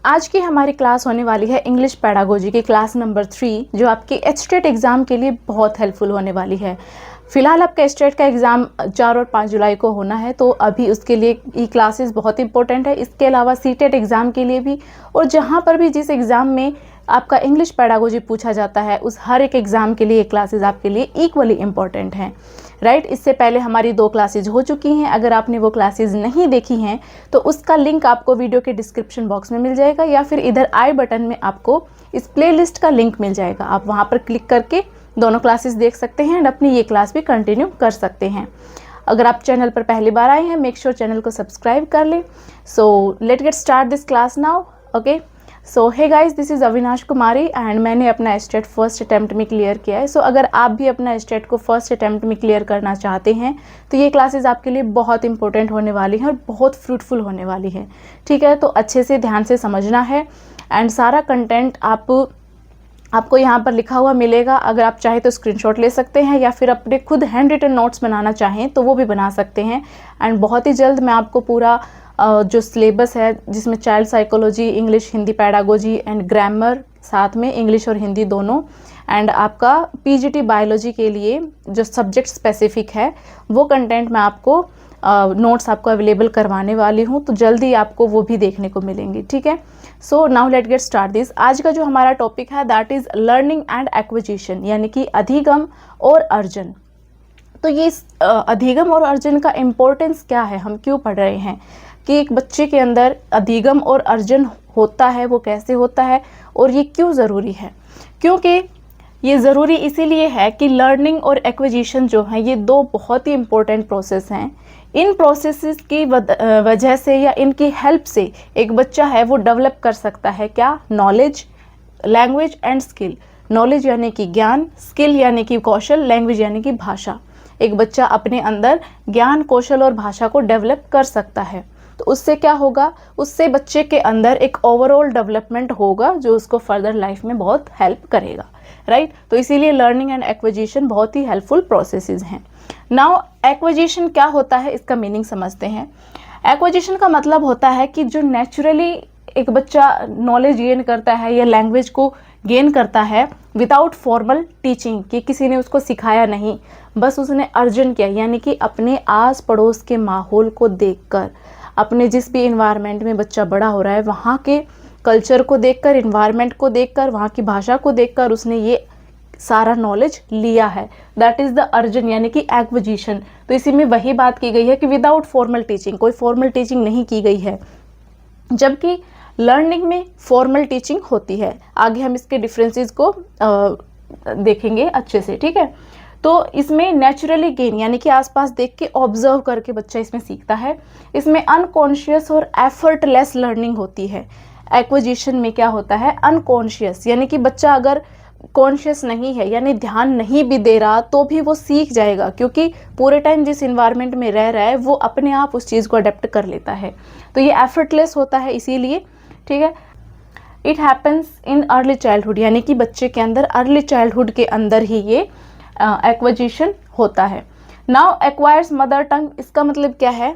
आज की हमारी क्लास होने वाली है इंग्लिश पेडागोजी की क्लास नंबर 3, जो आपकी एचटेट एग्ज़ाम के लिए बहुत हेल्पफुल होने वाली है। फिलहाल आपका एचटेट का एग्ज़ाम 4 और 5 जुलाई को होना है, तो अभी उसके लिए ये क्लासेस बहुत इंपॉर्टेंट है। इसके अलावा सीटेट एग्ज़ाम के लिए भी, और जहाँ पर भी जिस एग्ज़ाम में आपका इंग्लिश पेडागोजी पूछा जाता है, उस हर एक एग्ज़ाम के लिए ये क्लासेस आपके लिए इक्वली इम्पॉर्टेंट हैं। राइट, इससे पहले हमारी 2 क्लासेज हो चुकी हैं। अगर आपने वो क्लासेज नहीं देखी हैं तो उसका लिंक आपको वीडियो के डिस्क्रिप्शन बॉक्स में मिल जाएगा, या फिर इधर आई बटन में आपको इस प्लेलिस्ट का लिंक मिल जाएगा। आप वहाँ पर क्लिक करके दोनों क्लासेस देख सकते हैं एंड अपनी ये क्लास भी कंटिन्यू कर सकते हैं। अगर आप चैनल पर पहली बार आए हैं, मेक श्योर चैनल को सब्सक्राइब कर लें। So let get start this class now. Okay, so hey guys, this is Avinash Kumari and मैंने अपना एचटेट फर्स्ट अटैम्प्ट में क्लियर किया है। सो अगर आप भी अपना एचटेट को फर्स्ट अटैम्प्ट में क्लियर करना चाहते हैं तो ये क्लासेस आपके लिए बहुत इंपॉर्टेंट होने वाली हैं और बहुत फ्रूटफुल होने वाली है। ठीक है, तो अच्छे से ध्यान से समझना है एंड सारा कंटेंट आपको यहाँ पर लिखा हुआ मिलेगा। अगर आप चाहें तो स्क्रीनशॉट ले सकते हैं, या फिर अपने खुद हैंड रिटन नोट्स बनाना चाहें तो वो भी बना सकते हैं। एंड बहुत ही जल्द मैं आपको पूरा जो सिलेबस है, जिसमें child psychology, English, Hindi pedagogy and grammar, साथ में इंग्लिश और हिंदी दोनों, एंड आपका पीजीटी बायोलॉजी के लिए जो सब्जेक्ट स्पेसिफिक है वो कंटेंट मैं आपको नोट्स आपको अवेलेबल करवाने वाली हूँ, तो जल्दी आपको वो भी देखने को मिलेंगी। ठीक है, so now let get start this. आज का जो हमारा टॉपिक है that is learning and acquisition, यानी कि अधिगम और अर्जन। तो ये अधिगम और अर्जन का इम्पोर्टेंस क्या है, हम क्यों पढ़ रहे हैं, कि एक बच्चे के अंदर अधिगम और अर्जन होता है, वो कैसे होता है और ये क्यों ज़रूरी है। क्योंकि ये ज़रूरी इसीलिए है कि लर्निंग और एक्विजिशन जो है ये 2 बहुत ही इम्पोर्टेंट प्रोसेस हैं। इन प्रोसेसेस की वजह से या इनकी हेल्प से एक बच्चा है वो डेवलप कर सकता है क्या, knowledge, language and skill. Knowledge यानी कि ज्ञान, स्किल यानी कि कौशल, लैंग्वेज यानी कि भाषा। एक बच्चा अपने अंदर ज्ञान, कौशल और भाषा को डेवलप कर सकता है। तो उससे क्या होगा, उससे बच्चे के अंदर एक ओवरऑल डेवलपमेंट होगा जो उसको फर्दर लाइफ में बहुत हेल्प करेगा। राइट, तो इसीलिए लर्निंग एंड एक्विजिशन बहुत ही हेल्पफुल प्रोसेसेस हैं। नाउ एक्विजिशन क्या होता है, इसका मीनिंग समझते हैं। एक्विजिशन का मतलब होता है कि जो नेचुरली एक बच्चा नॉलेज गेन करता है या लैंग्वेज को गेन करता है विदाउट फॉर्मल टीचिंग, कि किसी ने उसको सिखाया नहीं, बस उसने अर्जन किया, यानी कि अपने आस पड़ोस के माहौल को देखकर, अपने जिस भी इन्वायरमेंट में बच्चा बड़ा हो रहा है वहाँ के कल्चर को देखकर, इन्वायरमेंट को देखकर, वहाँ की भाषा को देखकर उसने ये सारा नॉलेज लिया है। दैट इज़ द अर्जन, यानी कि एक्विजिशन। तो इसी में वही बात की गई है कि विदाउट फॉर्मल टीचिंग, कोई फॉर्मल टीचिंग नहीं की गई है, जबकि लर्निंग में फॉर्मल टीचिंग होती है। आगे हम इसके डिफरेंसेस को देखेंगे अच्छे से। ठीक है, तो इसमें नेचुरली गेन, यानी कि आसपास देख के ऑब्जर्व करके बच्चा इसमें सीखता है। इसमें अनकॉन्शियस और एफर्टलेस लर्निंग होती है। एक्विजिशन में क्या होता है, अनकॉन्शियस, यानी कि बच्चा अगर कॉन्शियस नहीं है, यानी ध्यान नहीं भी दे रहा, तो भी वो सीख जाएगा, क्योंकि पूरे टाइम जिस इन्वायरमेंट में रह रहा है वो अपने आप उस चीज़ को अडेप्ट कर लेता है। तो ये एफर्टलेस होता है इसीलिए। ठीक है, it happens in early childhood, यानी कि बच्चे के अंदर अर्ली चाइल्डहुड के अंदर ही ये एक्विजिशन होता है। नाउ एक्वायर्स मदर टंग, इसका मतलब क्या है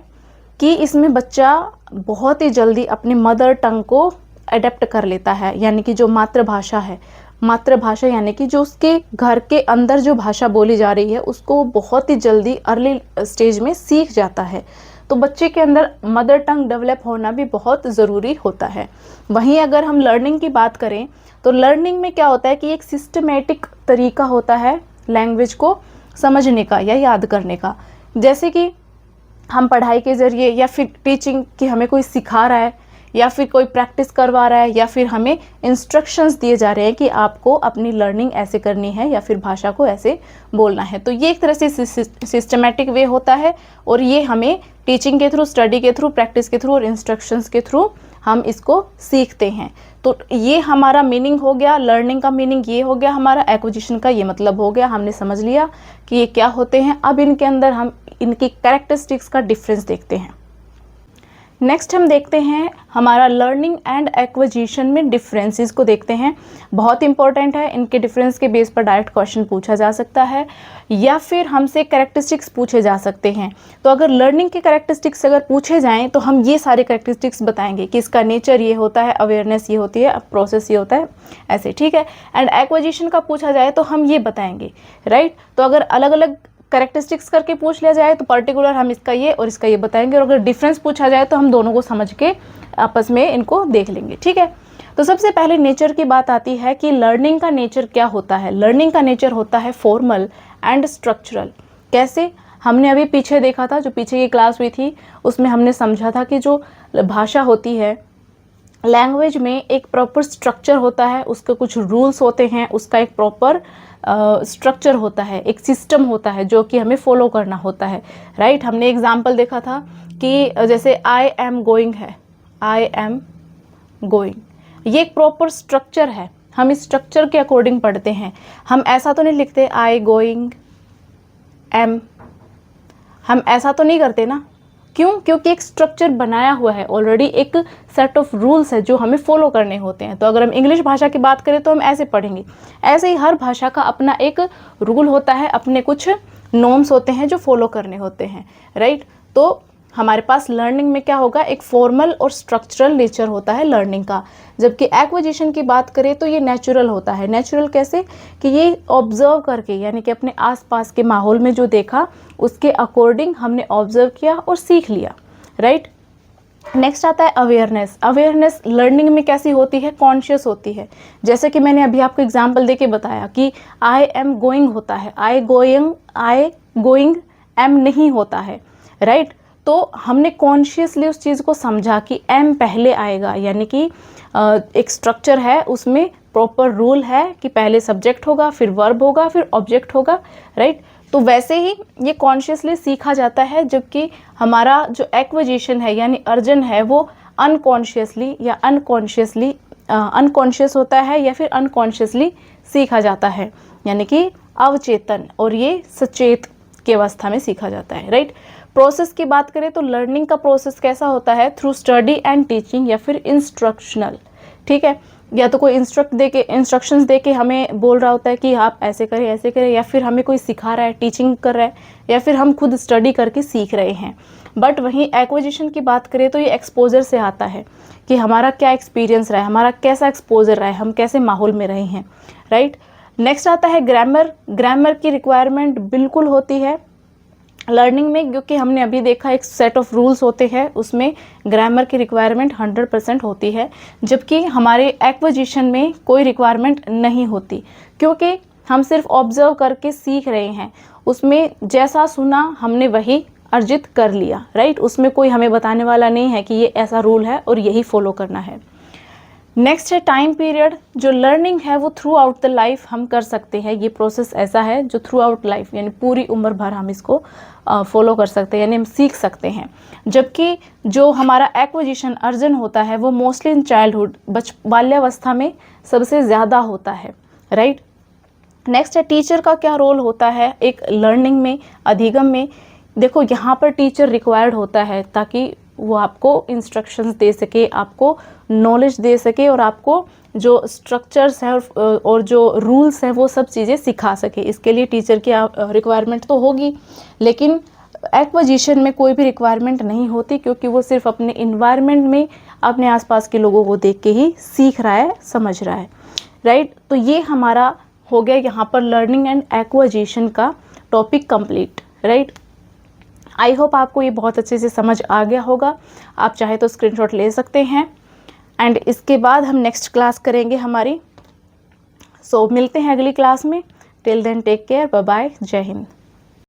कि इसमें बच्चा बहुत ही जल्दी अपनी मदर टंग को अडेप्ट कर लेता है, यानी कि जो मातृभाषा है, मातृभाषा यानी कि जो उसके घर के अंदर जो भाषा बोली जा रही है उसको बहुत ही जल्दी अर्ली स्टेज में सीख जाता है। तो बच्चे के अंदर मदर टंग डेवलप होना भी बहुत ज़रूरी होता है। वहीं अगर हम लर्निंग की बात करें तो लर्निंग में क्या होता है कि एक सिस्टमेटिक तरीका होता है लैंग्वेज को समझने का या याद करने का। जैसे कि हम पढ़ाई के ज़रिए या फिर टीचिंग की, हमें कोई सिखा रहा है या फिर कोई प्रैक्टिस करवा रहा है या फिर हमें इंस्ट्रक्शंस दिए जा रहे हैं कि आपको अपनी लर्निंग ऐसे करनी है या फिर भाषा को ऐसे बोलना है। तो ये एक तरह से सिस्टमेटिक वे होता है, और ये हमें टीचिंग के थ्रू, स्टडी के थ्रू, प्रैक्टिस के थ्रू और इंस्ट्रक्शंस के थ्रू हम इसको सीखते हैं। तो ये हमारा मीनिंग हो गया, लर्निंग का मीनिंग ये हो गया हमारा, एक्विजिशन का ये मतलब हो गया, हमने समझ लिया कि ये क्या होते हैं। अब इनके अंदर हम इनकी कैरेक्टरिस्टिक्स का डिफरेंस देखते हैं। नेक्स्ट हम देखते हैं हमारा लर्निंग एंड एक्विजिशन में डिफरेंसेस को देखते हैं। बहुत इंपॉर्टेंट है, इनके डिफरेंस के बेस पर डायरेक्ट क्वेश्चन पूछा जा सकता है या फिर हमसे कैरेक्टरिस्टिक्स पूछे जा सकते हैं। तो अगर लर्निंग के कैरेक्टरिस्टिक्स अगर पूछे जाएं तो हम ये सारे कैरेक्टरिस्टिक्स बताएंगे कि इसका नेचर ये होता है, अवेयरनेस ये होती है, प्रोसेस ये होता है, ऐसे, ठीक है। एंड एक्विजिशन का पूछा जाए तो हम ये बताएंगे, राइट। तो अगर अलग अलग कैरेक्टरिस्टिक्स करके पूछ लिया जाए तो पर्टिकुलर हम इसका ये और इसका ये बताएंगे, और अगर डिफरेंस पूछा जाए तो हम दोनों को समझ के आपस में इनको देख लेंगे, ठीक है। तो सबसे पहले नेचर की बात आती है कि लर्निंग का नेचर क्या होता है। लर्निंग का नेचर होता है फॉर्मल एंड स्ट्रक्चरल। कैसे? हमने अभी पीछे देखा था, जो पीछे की क्लास हुई थी उसमें हमने समझा था कि जो भाषा होती है, लैंग्वेज में एक प्रॉपर स्ट्रक्चर होता है, उसके कुछ रूल्स होते हैं, उसका एक प्रॉपर स्ट्रक्चर होता है, एक सिस्टम होता है जो कि हमें फॉलो करना होता है, राइट। हमने एग्जांपल देखा था कि जैसे आई एम गोइंग है, आई एम गोइंग, ये एक प्रॉपर स्ट्रक्चर है, हम इस स्ट्रक्चर के अकॉर्डिंग पढ़ते हैं। हम ऐसा तो नहीं लिखते आई गोइंग एम, हम ऐसा तो नहीं करते ना, क्यों? क्योंकि एक स्ट्रक्चर बनाया हुआ है ऑलरेडी, एक सेट ऑफ रूल्स है जो हमें फॉलो करने होते हैं। तो अगर हम इंग्लिश भाषा की बात करें तो हम ऐसे पढ़ेंगे। ऐसे ही हर भाषा का अपना एक रूल होता है, अपने कुछ नॉर्म्स होते हैं जो फॉलो करने होते हैं, राइट। तो हमारे पास लर्निंग में क्या होगा, एक फॉर्मल और स्ट्रक्चरल नेचर होता है लर्निंग का। जबकि एक्विजिशन की बात करें तो ये नेचुरल होता है। नेचुरल कैसे? कि ये ऑब्जर्व करके, यानी कि अपने आसपास के माहौल में जो देखा उसके अकॉर्डिंग हमने ऑब्जर्व किया और सीख लिया, राइट। नेक्स्ट आता है अवेयरनेस। अवेयरनेस लर्निंग में कैसी होती है? कॉन्शियस होती है। जैसे कि मैंने अभी आपको एग्जांपल देके बताया कि आई एम गोइंग होता है, आई गोइंग एम नहीं होता है, राइट। तो हमने कॉन्शियसली उस चीज़ को समझा कि एम पहले आएगा, यानी कि एक स्ट्रक्चर है, उसमें प्रॉपर रूल है कि पहले सब्जेक्ट होगा, फिर वर्ब होगा, फिर ऑब्जेक्ट होगा, राइट। तो वैसे ही ये कॉन्शियसली सीखा जाता है, जबकि हमारा जो एक्विजिशन है यानी अर्जन है वो अनकॉन्शियसली या अनकॉन्शियस होता है या फिर अनकॉन्शियसली सीखा जाता है, यानी कि अवचेतन, और ये सचेत की अवस्था में सीखा जाता है, राइट। प्रोसेस की बात करें तो लर्निंग का प्रोसेस कैसा होता है? थ्रू स्टडी एंड टीचिंग या फिर इंस्ट्रक्शनल, ठीक है। या तो कोई इंस्ट्रक्शंस दे के हमें बोल रहा होता है कि आप ऐसे करें ऐसे करें, या फिर हमें कोई सिखा रहा है, टीचिंग कर रहा है, या फिर हम खुद स्टडी करके सीख रहे हैं। बट वहीं एक्विजिशन की बात करें तो ये एक्सपोजर से आता है कि हमारा क्या एक्सपीरियंस रहा है, हमारा कैसा एक्सपोजर रहा है, हम कैसे माहौल में रहे हैं, राइट। नेक्स्ट आता है ग्रामर। ग्रामर की रिक्वायरमेंट बिल्कुल होती है लर्निंग में, क्योंकि हमने अभी देखा एक सेट ऑफ रूल्स होते हैं, उसमें ग्रामर की रिक्वायरमेंट 100% होती है। जबकि हमारे एक्विजिशन में कोई रिक्वायरमेंट नहीं होती, क्योंकि हम सिर्फ ऑब्जर्व करके सीख रहे हैं, उसमें जैसा सुना हमने वही अर्जित कर लिया, राइट। उसमें कोई हमें बताने वाला नहीं है कि ये ऐसा रूल है और यही फॉलो करना है। नेक्स्ट है टाइम पीरियड। जो लर्निंग है वो थ्रू आउट द लाइफ हम कर सकते हैं। ये प्रोसेस ऐसा है जो थ्रू आउट लाइफ यानी पूरी उम्र भर हम इसको फॉलो कर सकते हैं, यानी हम सीख सकते हैं। जबकि जो हमारा एक्विजिशन अर्जन होता है वो मोस्टली इन चाइल्डहुड, बाल्यावस्था में सबसे ज़्यादा होता है, राइट। नेक्स्ट है टीचर का क्या रोल होता है एक लर्निंग में, अधिगम में। देखो यहाँ पर टीचर रिक्वायर्ड होता है ताकि वो आपको इंस्ट्रक्शंस दे सके, आपको नॉलेज दे सके और आपको जो स्ट्रक्चर्स हैं और जो रूल्स हैं वो सब चीज़ें सिखा सके। इसके लिए टीचर की रिक्वायरमेंट तो होगी, लेकिन एक्विजिशन में कोई भी रिक्वायरमेंट नहीं होती, क्योंकि वो सिर्फ अपने इन्वायरमेंट में अपने आसपास के लोगों को देख के ही सीख रहा है, समझ रहा है, राइट। तो ये हमारा हो गया यहाँ पर लर्निंग एंड एक्विजिशन का topic complete, right. I hope आपको ये बहुत अच्छे से समझ आ गया होगा। आप चाहे तो स्क्रीनशॉट ले सकते हैं, एंड इसके बाद हम नेक्स्ट क्लास करेंगे हमारी। सो मिलते हैं अगली क्लास में। Till then take care, bye bye, जय हिंद।